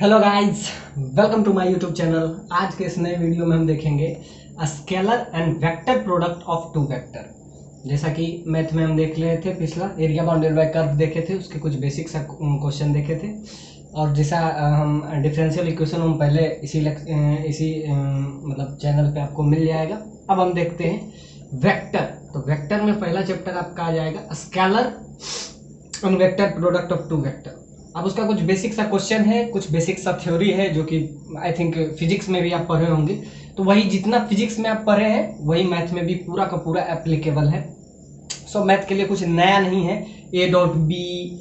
Hello guys, welcome to my YouTube channel. आज के इस नए वीडियो में हम देखेंगे scalar and vector product of two vector. जैसा कि मैथ में हम देख रहे थे, पिछला एरिया बाउंडेड बाय कर्व देखे थे, उसके कुछ बेसिक सा क्वेश्चन देखे थे। और जैसा हम डिफरेंशियल इक्वेशन हम पहले इसी मतलब चैनल पे आपको मिल जाएगा। अब हम देखते हैं वेक्टर। तो वेक्टर में पहला चैप्टर आपका आ जाएगा scalar and vector product of two vector. अब उसका कुछ बेसिक सा क्वेश्चन है, कुछ बेसिक सा थ्योरी है जो कि आई थिंक फिजिक्स में भी आप पढ़े होंगे। तो वही जितना फिजिक्स में आप पढ़े हैं वही मैथ में भी पूरा का पूरा एप्लीकेबल है। सो मैथ के लिए कुछ नया नहीं है। A dot B,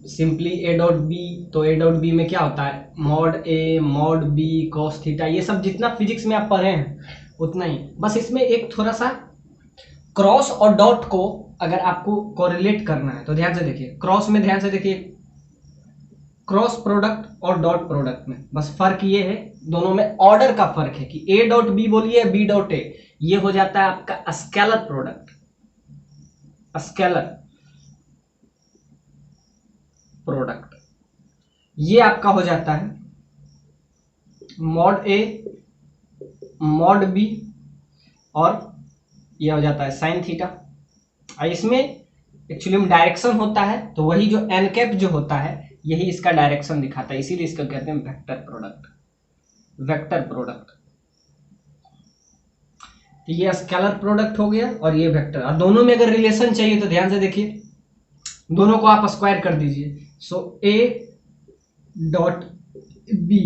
simply A dot B. तो ए डॉट बी में क्या होता है, mod A mod B cos theta. ये सब जितना फिजिक्स में आप पढ़े हैं उतना ही, बस इसमें एक थोड़ा सा क्रॉस और डॉट को अगर आपको कोरिलेट करना है तो ध्यान से देखिए। क्रॉस में ध्यान से देखिए, क्रॉस प्रोडक्ट और डॉट प्रोडक्ट में बस फर्क ये है, दोनों में ऑर्डर का फर्क है कि ए डॉट बी बोलिए बी डॉट ए, ये हो जाता है आपका स्केलर प्रोडक्ट, स्केलर प्रोडक्ट। ये आपका हो जाता है मॉड ए मॉड बी, और ये हो जाता है साइन थीटा। और इसमें एक्चुअली में डायरेक्शन होता है, तो वही जो एन कैप जो होता है यही इसका डायरेक्शन दिखाता है, इसीलिए इसको कहते हैं वेक्टर प्रोडक्ट, वेक्टर प्रोडक्ट। तो ये स्केलर प्रोडक्ट हो गया और ये वेक्टर। और दोनों में अगर रिलेशन चाहिए तो ध्यान से देखिए, दोनों को आप स्क्वायर कर दीजिए। सो ए डॉट बी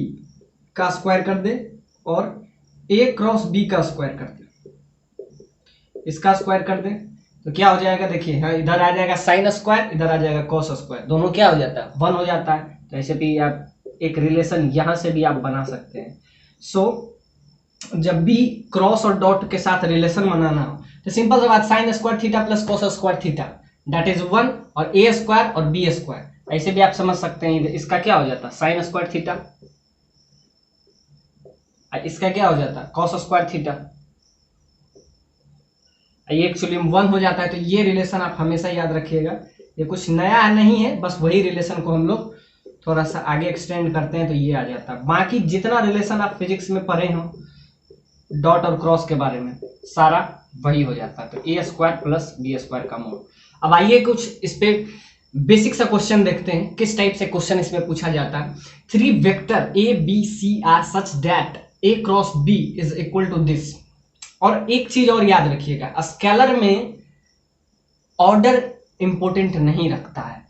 का स्क्वायर कर दे और ए क्रॉस बी का स्क्वायर कर दे, इसका स्क्वायर कर दे तो क्या हो जाएगा, देखिए हाँ, इधर आ जाएगा साइन स्क्वायर, इधर आ जाएगा कॉस स्क्वायर, दोनों क्या हो जाता है, 1 हो जाता है। तो ऐसे भी आप एक रिलेशन यहां से भी आप बना सकते हैं। सो जब भी क्रॉस और डॉट के साथ रिलेशन बनाना हो तो सिंपल सा बात, sine square theta plus cos square theta that is 1, और ए स्क्वायर और बी स्क्वायर। ऐसे भी आप समझ सकते हैं, इसका क्या हो जाता है साइन स्क्वायर थीटा, इसका क्या हो जाता है कॉस स्क्वायर थीटा, ये एक्चुअली 1 हो जाता है। तो ये रिलेशन आप हमेशा याद रखिएगा, ये कुछ नया नहीं है, बस वही रिलेशन को हम लोग थोड़ा सा आगे एक्सटेंड करते हैं तो ये आ जाता है। बाकी जितना रिलेशन आप फिजिक्स में पढ़े हो डॉट और क्रॉस के बारे में, सारा वही हो जाता है। तो ए स्क्वायर प्लस बी स्क्वायर का मोड। अब आइए कुछ इस पे बेसिक सा क्वेश्चन देखते हैं, किस टाइप से क्वेश्चन इसमें पूछा जाता है। 3 vector A B C are such that A cross B is equal to this. और एक चीज और याद रखिएगा, स्केलर में ऑर्डर इंपोर्टेंट नहीं रखता है,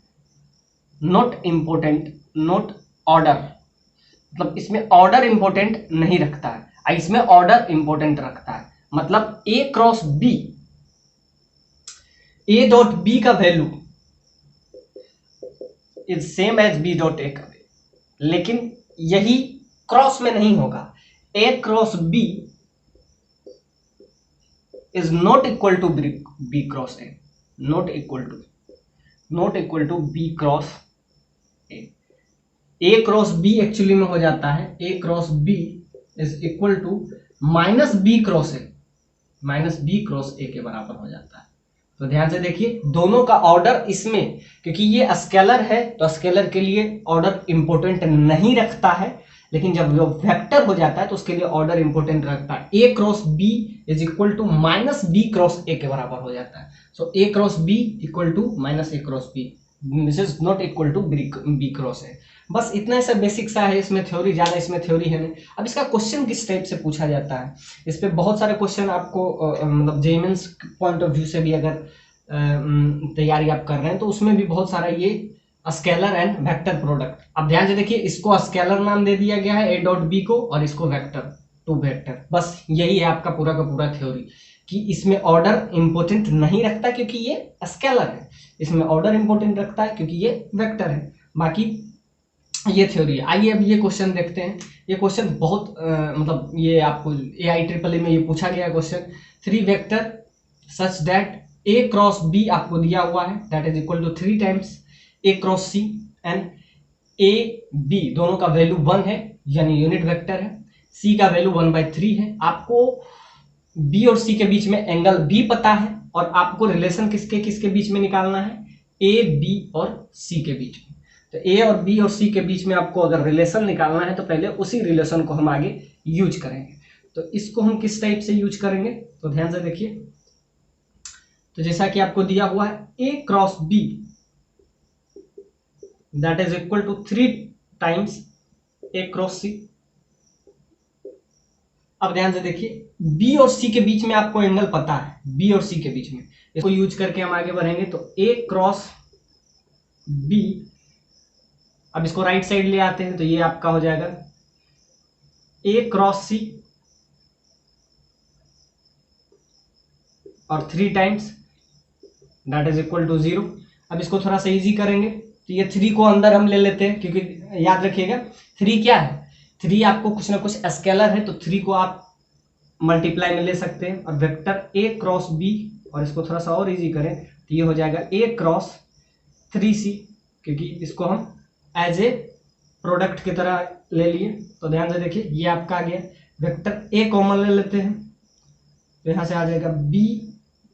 नॉट इंपोर्टेंट, नॉट ऑर्डर, मतलब इसमें ऑर्डर इंपोर्टेंट नहीं रखता है, इसमें ऑर्डर इंपोर्टेंट रखता है। मतलब A cross B, A dot B का value is same as B dot A का वैल्यू, लेकिन यही क्रॉस में नहीं होगा। A cross B is not equal to b cross a, not equal to b cross a। a cross b actually में हो जाता है a cross b is equal to minus b cross a, minus b cross a के बराबर हो जाता है। तो ध्यान से देखिए, दोनों का ऑर्डर इसमें, क्योंकि ये स्केलर है तो स्केलर के लिए ऑर्डर इंपोर्टेंट नहीं रखता है, लेकिन जब वो वेक्टर हो जाता है तो उसके लिए ऑर्डर इंपोर्टेंट रखता है। A cross B is equal to minus B cross A के बराबर हो जाता है। So A cross B equal to minus A cross B, this is not equal to B cross A. बस इतना सा बेसिक सा है, इसमें थ्योरी ज्यादा इसमें थ्योरी है नहीं। अब इसका क्वेश्चन किस टाइप से पूछा जाता है, इस पे बहुत सारे क्वेश्चन आपको मतलब जेईई पॉइंट ऑफ व्यू से भी अगर तैयारी आप कर रहे हैं तो उसमें भी बहुत सारा ये स्केलर एंड वेक्टर प्रोडक्ट। अब ध्यान से देखिए, इसको स्केलर नाम दे दिया गया है ए डॉट बी को, और इसको वेक्टर, टू वेक्टर। बस यही है आपका पूरा का पूरा थ्योरी, कि इसमें ऑर्डर इंपोर्टेंट नहीं रखता क्योंकि ये स्केलर है, इसमें ऑर्डर इंपोर्टेंट रखता है क्योंकि ये वेक्टर है। बाकी ये थ्योरी है। आइए अब ये क्वेश्चन देखते हैं। ये क्वेश्चन बहुत मतलब ये आपको AIEEE में ये पूछा गया question. 3 vector such that A cross B आपको दिया हुआ है, that is equal to 3 times A cross C and A B, दोनों का वैल्यू 1 है यानी यूनिट वेक्टर है, सी का वैल्यू 1/3 है। आपको बी और सी के बीच में एंगल बी पता है, और आपको रिलेशन किसके किसके बीच में निकालना है, ए बी और सी के बीच में। तो तो ए और बी और सी के बीच में आपको अगर रिलेशन निकालना है तो पहले उसी रिलेशन को हम आगे यूज करेंगे। तो इसको हम किस टाइप से यूज करेंगे, तो ध्यान से देखिए। तो जैसा कि आपको दिया हुआ है A cross B that is equal to 3 times A cross C. अब ध्यान से देखिए, बी और सी के बीच में आपको एंगल पता है, बी और सी के बीच में, इसको यूज करके हम आगे बढ़ेंगे। तो ए क्रॉस बी, अब इसको राइट साइड ले आते हैं तो ये आपका हो जाएगा ए क्रॉस सी और 3 times that is equal to 0। अब इसको थोड़ा सा इजी करेंगे तो ये 3 को अंदर हम ले लेते हैं, क्योंकि याद रखिएगा 3 क्या है, 3 आपको कुछ ना कुछ स्केलर है, तो 3 को आप मल्टीप्लाई में ले सकते हैं। और वेक्टर ए क्रॉस बी, और इसको थोड़ा सा और इजी करें तो ये हो जाएगा ए क्रॉस 3c, क्योंकि इसको हम एज ए प्रोडक्ट की तरह ले लिए। तो ध्यान से देखिए, ये आपका आ गया। वेक्टर ए कॉमन ले लेते हैं तो यहाँ से आ जाएगा b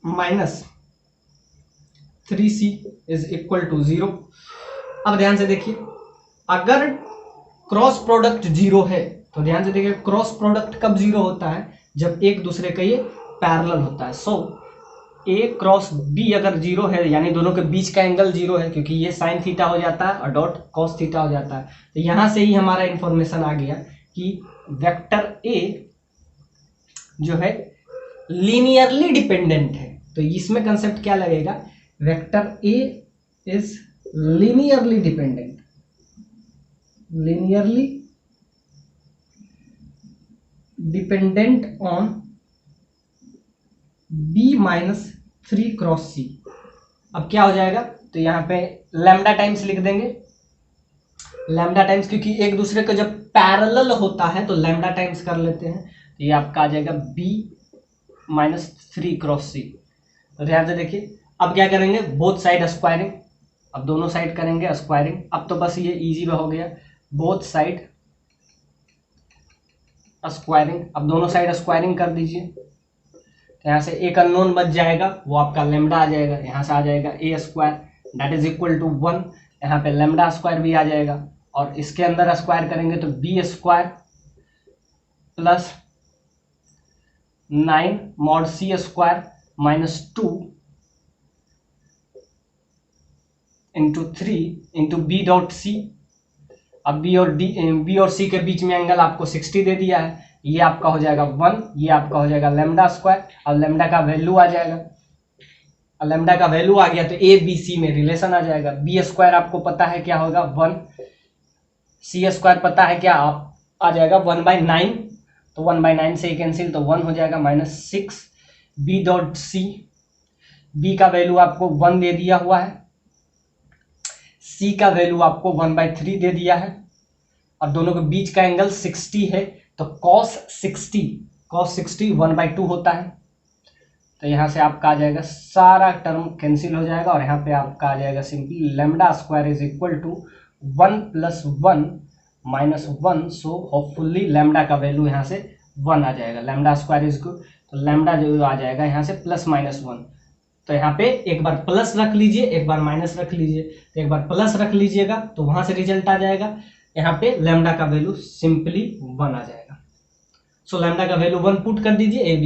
minus 3c is equal to 0। अब ध्यान से देखिए, अगर क्रॉस प्रोडक्ट 0 है तो ध्यान से देखिए, क्रॉस प्रोडक्ट कब 0 होता है, जब एक दूसरे का ये पैरेलल होता है। सो ए क्रॉस बी अगर 0 है, यानी दोनों के बीच का एंगल 0 है, क्योंकि ये साइन थीटा हो जाता है और डॉट कॉस थीटा हो जाता है। तो यहां से ही हमारा इंफॉर्मेशन आ गया कि वेक्टर ए जो है लीनियरली डिपेंडेंट है। तो इसमें कंसेप्ट क्या लगेगा, vector A is linearly dependent, linearly dependent on b minus 3 cross C. अब क्या हो जाएगा, तो यहाँ पे लैम्डा टाइम्स लिख देंगे, लैम्डा टाइम्स, क्योंकि एक दूसरे का जब पैरेलल होता है तो लैम्डा टाइम्स कर लेते हैं। तो ये आपका आ जाएगा b माइनस 3 क्रॉस सी। तो ध्यान से देखिए, अब क्या करेंगे, बोथ साइड स्क्वायरिंग, अब दोनों साइड करेंगे स्क्वायरिंग। अब तो बस ये इजी हो गया, बोथ साइड स्क्वायरिंग। अब दोनों साइड स्क्वायरिंग कर दीजिए, तो यहाँ से एक अननोन बच जाएगा, वो आपका लेमडा आ जाएगा। यहाँ से आ जाएगा A square that is equal to 1, यहाँ पे लेमडा स्क्वायर भी आ जाएगा, और इसके अंदर स्क्वायर करेंगे तो B square plus 9 mod C square minus 2 into 3 into B dot C. अब बी और सी के बीच में एंगल आपको 60 दे दिया है, ये आपका हो जाएगा 1, ये आपका हो जाएगा लेमडा स्क्वायर। अब लेमडा का वैल्यू आ जाएगा, अब लेमडा का वैल्यू आ गया तो ए बी सी में रिलेशन आ जाएगा। बी स्क्वायर आपको पता है क्या होगा 1, सी स्क्वायर पता है क्या, आप आ जाएगा 1/9, तो 1/9 से कैंसिल, तो 1 हो जाएगा minus 6। B dot C, B का वैल्यू आपको 1 दे दिया हुआ है, सी का वैल्यू आपको 1/3 दे दिया है, और दोनों के बीच का एंगल 60 है, तो cos 60 1/2 होता है। तो यहाँ से आपका आ जाएगा, सारा टर्म कैंसिल हो जाएगा, और यहाँ पे आपका आ जाएगा simply lambda square is equal to 1 + 1 - 1। So hopefully lambda का वैल्यू यहाँ से 1 आ जाएगा, लेमडा स्क्वायर इज इक्वल, तो लेमडा जो आ जाएगा यहाँ से +-1। तो यहाँ पे एक बार प्लस रख लीजिए, एक बार माइनस रख लीजिए। तो एक बार प्लस रख लीजिएगा तो वहां से रिजल्ट आ जाएगा, यहाँ पे लेमडा का वैल्यू सिंपली 1 आ जाएगा। सो लेमडा का वैल्यू 1 पुट कर दीजिए, ए बी